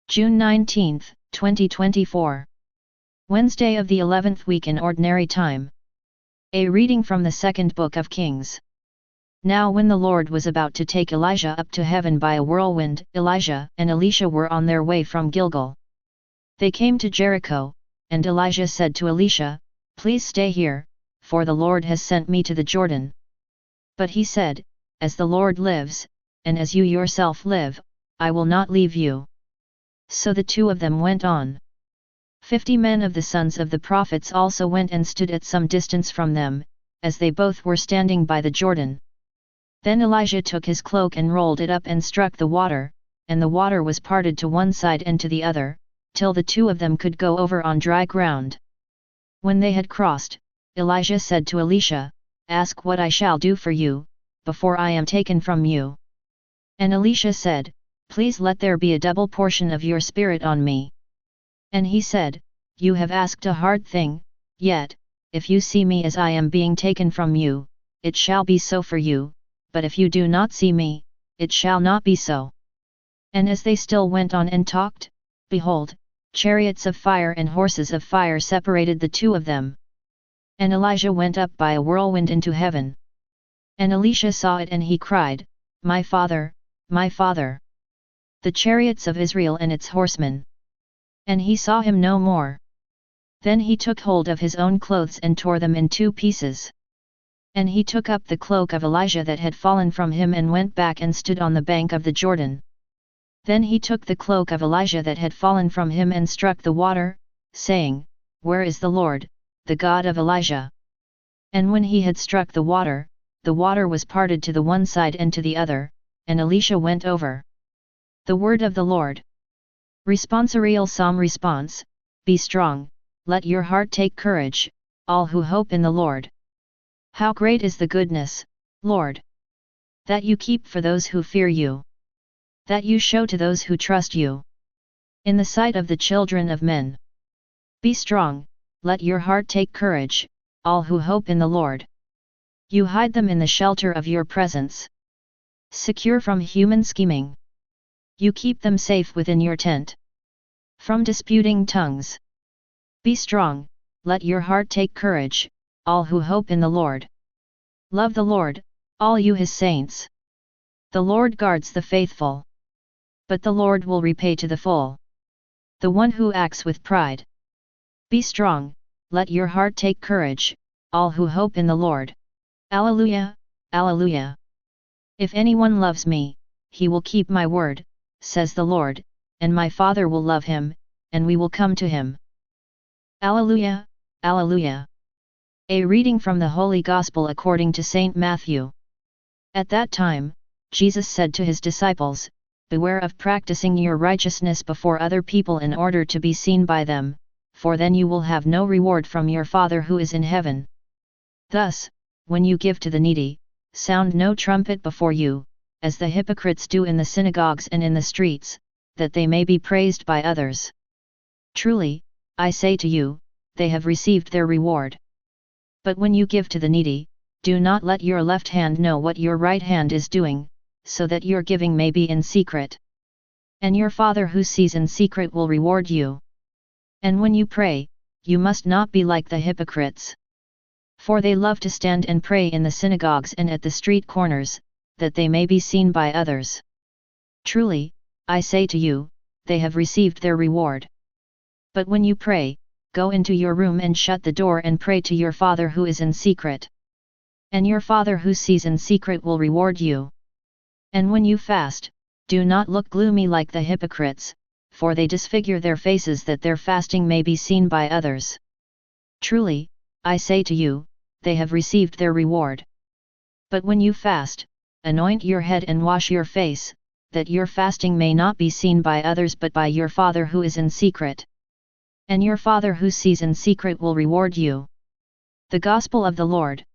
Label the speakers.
Speaker 1: June 19, 2024. Wednesday of the 11th week in Ordinary Time. A reading from the second book of Kings. Now when the Lord was about to take Elijah up to heaven by a whirlwind, Elijah and Elisha were on their way from Gilgal. They came to Jericho, and Elijah said to Elisha, "Please stay here, for the Lord has sent me to the Jordan." But he said, "As the Lord lives, and as you yourself live, I will not leave you." So the two of them went on. 50 men of the sons of the prophets also went and stood at some distance from them, as they both were standing by the Jordan. Then Elijah took his cloak and rolled it up and struck the water, and the water was parted to one side and to the other, till the two of them could go over on dry ground. When they had crossed, Elijah said to Elisha, "Ask what I shall do for you, before I am taken from you." And Elisha said, "Please let there be a double portion of your spirit on me." And he said, "You have asked a hard thing, yet, if you see me as I am being taken from you, it shall be so for you, but if you do not see me, it shall not be so." And as they still went on and talked, behold, chariots of fire and horses of fire separated the two of them. And Elijah went up by a whirlwind into heaven. And Elisha saw it and he cried, "My father, my father! The chariots of Israel and its horsemen." And he saw him no more. Then he took hold of his own clothes and tore them in 2 pieces. And he took up the cloak of Elijah that had fallen from him and went back and stood on the bank of the Jordan. Then he took the cloak of Elijah that had fallen from him and struck the water, saying, "Where is the Lord, the God of Elijah?" And when he had struck the water was parted to the one side and to the other, and Elisha went over. The word of the Lord. Responsorial Psalm Response. Be strong, let your heart take courage, all who hope in the Lord. How great is the goodness, Lord, that you keep for those who fear you, that you show to those who trust you, in the sight of the children of men. Be strong, let your heart take courage, all who hope in the Lord. You hide them in the shelter of your presence, secure from human scheming. You keep them safe within your tent, from disputing tongues. Be strong, let your heart take courage, all who hope in the Lord. Love the Lord, all you his saints. The Lord guards the faithful, but the Lord will repay to the full the one who acts with pride. Be strong, let your heart take courage, all who hope in the Lord. Alleluia, Alleluia. If anyone loves me, he will keep my word, says the Lord, and my Father will love him, and we will come to him. Alleluia, Alleluia. A reading from the Holy Gospel according to Saint Matthew. At that time, Jesus said to his disciples, "Beware of practicing your righteousness before other people in order to be seen by them, for then you will have no reward from your Father who is in heaven. Thus, when you give to the needy, sound no trumpet before you, as the hypocrites do in the synagogues and in the streets, that they may be praised by others. Truly, I say to you, they have received their reward. But when you give to the needy, do not let your left hand know what your right hand is doing, so that your giving may be in secret. And your Father who sees in secret will reward you. And when you pray, you must not be like the hypocrites. For they love to stand and pray in the synagogues and at the street corners, that they may be seen by others. Truly, I say to you, they have received their reward. But when you pray, go into your room and shut the door and pray to your Father who is in secret. And your Father who sees in secret will reward you. And when you fast, do not look gloomy like the hypocrites, for they disfigure their faces that their fasting may be seen by others. Truly, I say to you, they have received their reward. But when you fast, anoint your head and wash your face, that your fasting may not be seen by others but by your Father who is in secret. And your Father who sees in secret will reward you." The Gospel of the Lord.